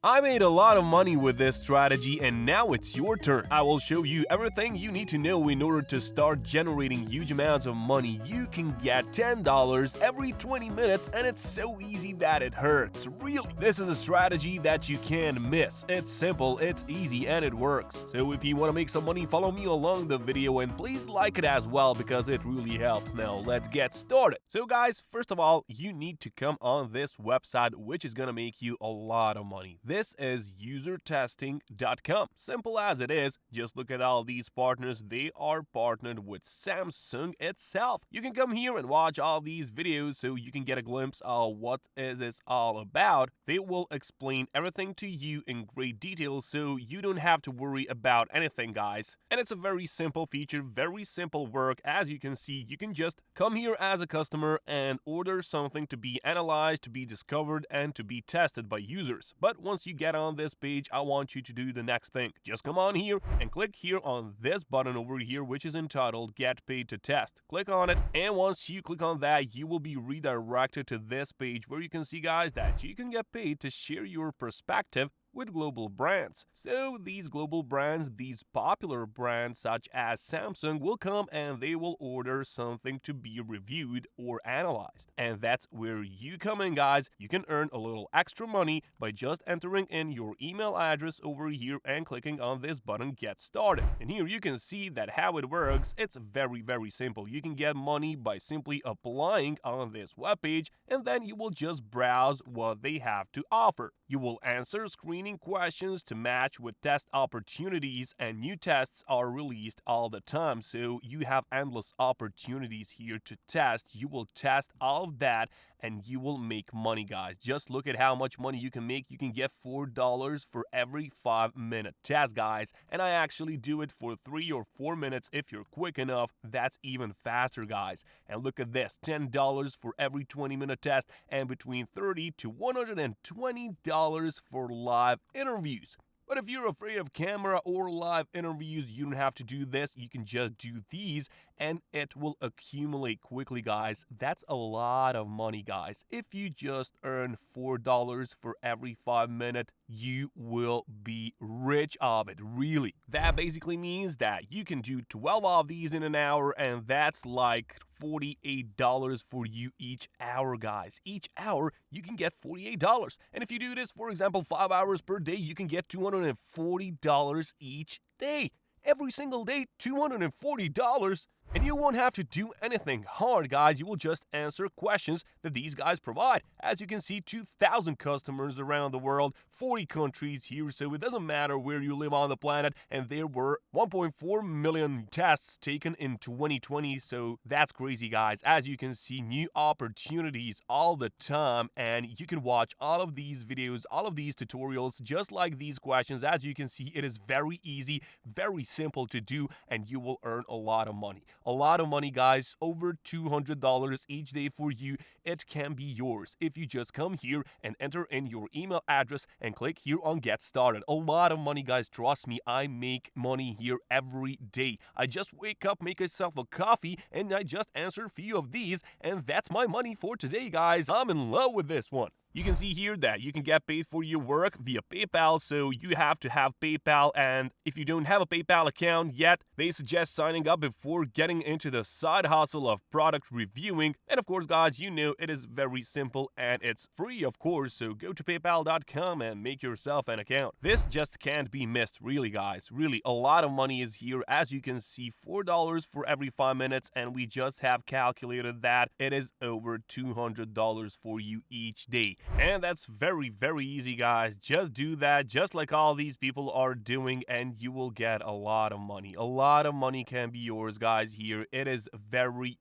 I made a lot of money with this strategy and now it's your turn. I will show you everything you need to know in order to start generating huge amounts of money. You can get $10 every 20 minutes and it's so easy that it hurts. Really, this is a strategy that you can't miss. It's simple, it's easy, and it works. So if you want to make some money, follow me along the video and please like it as well because it really helps. Now let's get started. So guys, first of all, you need to come on this website which is gonna make you a lot of money. This is usertesting.com. Simple as it is, just look at all these partners. They are partnered with Samsung itself. You can come here and watch all these videos so you can get a glimpse of what is this all about. They will explain everything to you in great detail so you don't have to worry about anything, guys. And it's a very simple feature, very simple work. As you can see, you can just come here as a customer and order something to be analyzed, to be discovered, and to be tested by users. But once you get on this page, I want you to do the next thing. Just come on here and click here on this button over here, which is entitled Get Paid to Test. Click on it, and once you click on that, you will be redirected to this page where you can see, guys, that you can get paid to share your perspective with global brands. So these global brands, these popular brands such as Samsung will come and they will order something to be reviewed or analyzed. And that's where you come in, guys. You can earn a little extra money by just entering in your email address over here and clicking on this button Get Started. And here you can see that how it works. It's very simple. You can get money by simply applying on this webpage and then you will just browse what they have to offer. You will answer screening questions to match with test opportunities, and new tests are released all the time, so you have endless opportunities here to test. You will test all of that and you will make money, guys. Just look at how much money you can make. You can get $4 for every 5-minute test, guys. And I actually do it for 3 or 4 minutes if you're quick enough. That's even faster, guys. And look at this, $10 for every 20-minute test and between $30 to $120 for live interviews. But if you're afraid of camera or live interviews, you don't have to do this. You can just do these and it will accumulate quickly, guys. That's a lot of money, guys. If you just earn $4 for every 5 minutes, you will be rich of it, really. That basically means that you can do 12 of these in an hour and that's like $48 for you each hour, guys. Each hour, you can get $48. And if you do this, for example, 5 hours per day, you can get $240 each day. Every single day, $240. And you won't have to do anything hard, guys. You will just answer questions that these guys provide. As you can see, 2,000 customers around the world, 40 countries here, so it doesn't matter where you live on the planet. And there were 1.4 million tests taken in 2020, so that's crazy, guys. As you can see, new opportunities all the time, and you can watch all of these videos, all of these tutorials, just like these questions. As you can see, it is very easy, very simple to do, and you will earn a lot of money. A lot of money, guys, over $200 each day for you. It can be yours if you just come here and enter in your email address and click here on Get Started. A lot of money, guys. Trust me, I make money here every day. I just wake up, make myself a coffee, and I just answer a few of these, and that's my money for today, guys. I'm in love with this one. You can see here that you can get paid for your work via PayPal, so you have to have PayPal, and if you don't have a PayPal account yet, they suggest signing up before getting into the side hustle of product reviewing. And of course, guys, you know it is very simple and it's free, of course, so go to paypal.com and make yourself an account. This just can't be missed, really, guys. Really, a lot of money is here. As you can see, $4 for every 5 minutes, and we just have calculated that it is over $200 for you each day. And that's very easy, guys. Just do that, just like all these people are doing, and you will get a lot of money. A lot of money can be yours, guys, here. It is very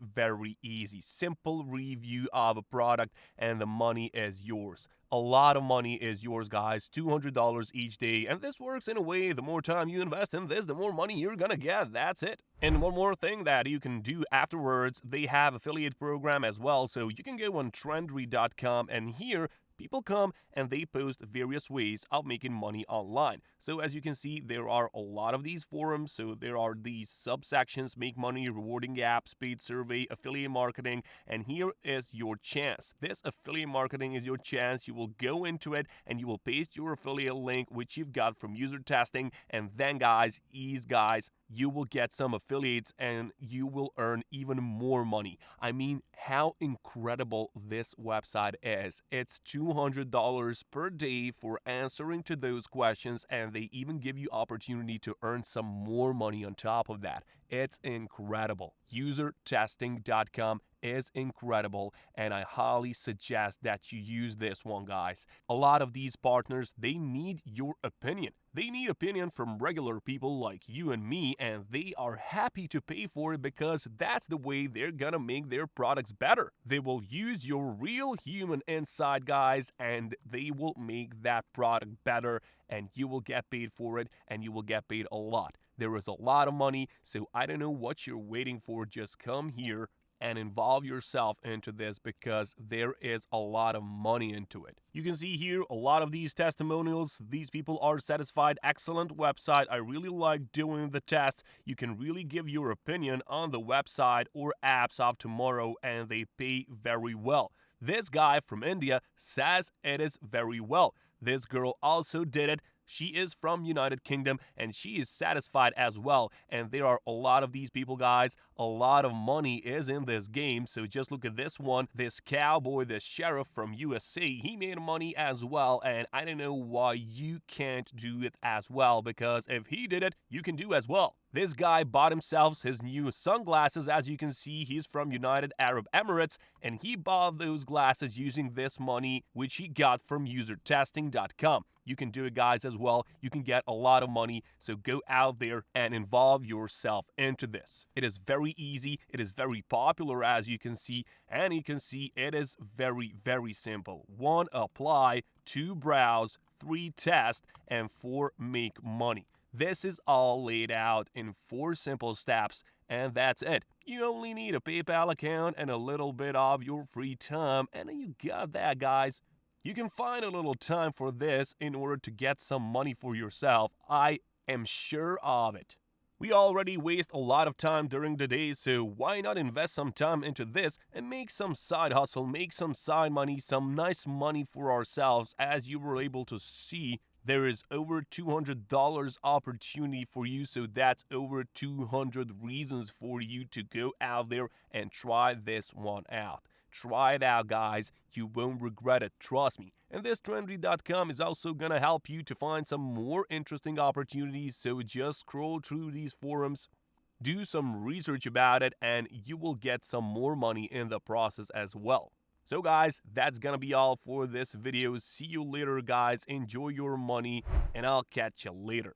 easy. Simple review of a product, and the money is yours. A lot of money is yours, guys. $200 each day. And this works in a way, the more time you invest in this, the more money you're gonna get. That's it. And one more thing that you can do afterwards, they have affiliate program as well. So you can go on Trendry.com, and here People come and they post various ways of making money online. So as you can see, there are a lot of these forums. So there are these subsections: make money, rewarding apps, paid survey, affiliate marketing, and here is your chance. This affiliate marketing is your chance. You will go into it and you will paste your affiliate link, which you've got from user testing, and then guys, you will get some affiliates and you will earn even more money. I mean, how incredible this website is. It's $200 per day for answering to those questions, and they even give you opportunity to earn some more money on top of that. It's incredible. Usertesting.com is incredible, and I highly suggest that you use this one, guys. A lot of these partners, they need your opinion. They need opinion from regular people like you and me, and they are happy to pay for it because that's the way they're gonna make their products better. They will use your real human insight, guys, and they will make that product better, and you will get paid for it, and you will get paid a lot. There is a lot of money, so I don't know what you're waiting for. Just come here and involve yourself into this because there is a lot of money into it. You can see here a lot of these testimonials. These people are satisfied. Excellent website. I really like doing the tests. You can really give your opinion on the website or apps of tomorrow, and they pay very well. This guy from India says it is very well. This girl also did it. She is from United Kingdom and she is satisfied as well. And there are a lot of these people, guys. A lot of money is in this game. So just look at this one. This cowboy, this sheriff from USA, he made money as well. And I don't know why you can't do it as well, because if he did it, you can do as well. This guy bought himself his new sunglasses. As you can see, he's from United Arab Emirates, and he bought those glasses using this money, which he got from usertesting.com. You can do it, guys, as well. You can get a lot of money, so go out there and involve yourself into this. It is very easy. It is very popular, as you can see, and you can see it is very, very simple. 1, apply, 2, browse, 3, test, and 4, make money. This is all laid out in 4 simple steps, and that's it. You only need a PayPal account and a little bit of your free time, and you got that, guys. You can find a little time for this in order to get some money for yourself. I am sure of it. We already waste a lot of time during the day, so why not invest some time into this and make some side hustle, make some side money, some nice money for ourselves. As you were able to see, there is over $200 opportunity for you, so that's over 200 reasons for you to go out there and try this one out. Try it out, guys. You won't regret it, trust me. And this Trendy.com is also gonna help you to find some more interesting opportunities, so just scroll through these forums, do some research about it, and you will get some more money in the process as well. So guys, that's gonna be all for this video. See you later, guys. Enjoy your money, and I'll catch you later.